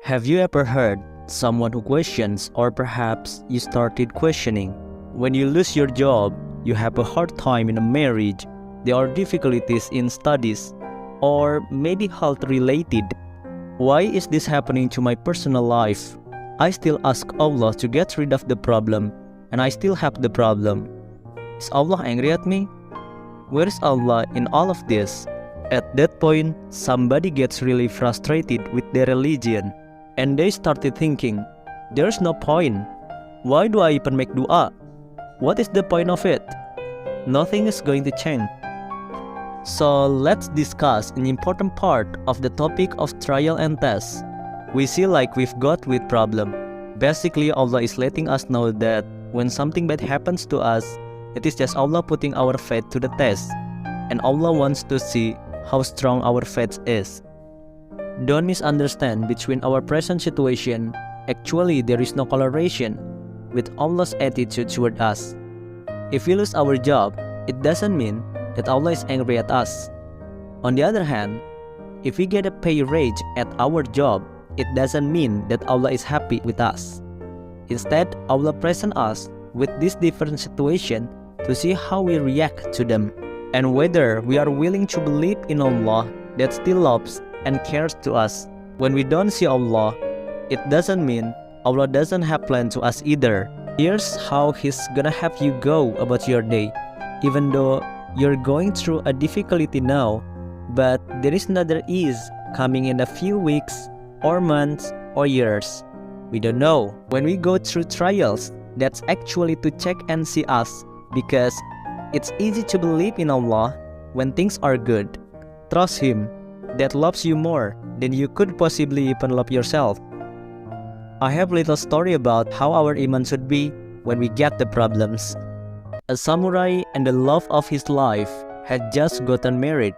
Have you ever heard someone who questions, or perhaps you started questioning? When you lose your job, you have a hard time in a marriage, there are difficulties in studies, or maybe health related. Why is this happening to my personal life? I still ask Allah to get rid of the problem, and I still have the problem. Is Allah angry at me? Where is Allah in all of this? At that point, somebody gets really frustrated with their religion, and they started thinking, there's no point. Why do I even make dua? What is the point of it? Nothing is going to change. So let's discuss an important part of the topic of trial and test. We see like we've got with problem. Basically, Allah is letting us know that when something bad happens to us, it is just Allah putting our faith to the test. And Allah wants to see how strong our faith is. Don't misunderstand between our present situation. Actually, there is no correlation with Allah's attitude toward us. If we lose our job, it doesn't mean that Allah is angry at us. On the other hand, if we get a pay raise at our job, it doesn't mean that Allah is happy with us. Instead, Allah presents us with this different situation to see how we react to them, and whether we are willing to believe in Allah that still loves and cares to us. When we don't see Allah, it doesn't mean Allah doesn't have plan to us either. Here's how He's gonna have you go about your day, even though you're going through a difficulty now, but there is another ease coming in a few weeks or months or years. We don't know. When we go through trials, that's actually to check and see us, because it's easy to believe in Allah when things are good. Trust Him that loves you more than you could possibly even love yourself. I have a little story about how our iman should be when we get the problems. A samurai and the love of his life had just gotten married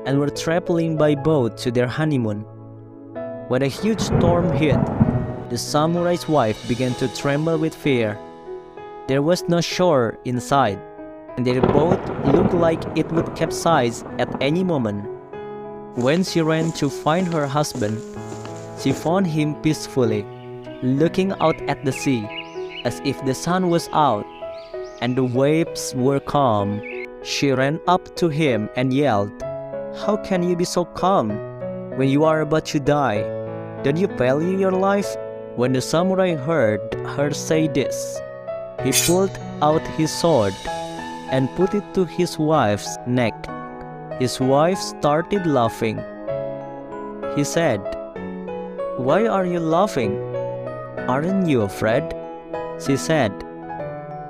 and were traveling by boat to their honeymoon. When a huge storm hit, the samurai's wife began to tremble with fear. There was no shore in sight, and their boat looked like it would capsize at any moment. When she ran to find her husband, she found him peacefully, looking out at the sea, as if the sun was out and the waves were calm. She ran up to him and yelled, "How can you be so calm when you are about to die? Don't you value your life?" When the samurai heard her say this, he pulled out his sword and put it to his wife's neck. His wife started laughing. He said, "Why are you laughing? Aren't you afraid?" She said,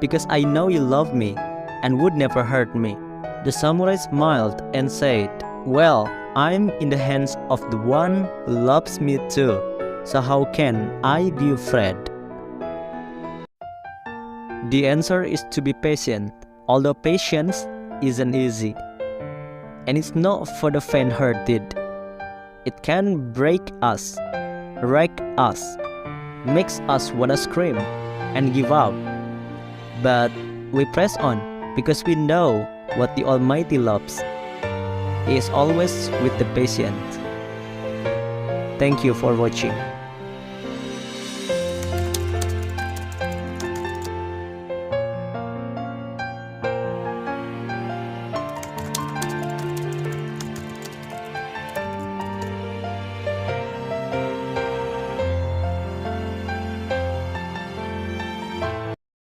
"Because I know you love me and would never hurt me." The samurai smiled and said, "Well, I'm in the hands of the one who loves me too, so how can I be afraid?" The answer is to be patient, although patience isn't easy. And it's not for the faint-hearted. It can break us, wreck us, makes us wanna scream and give up. But we press on because we know what the Almighty loves. He is always with the patient. Thank you for watching.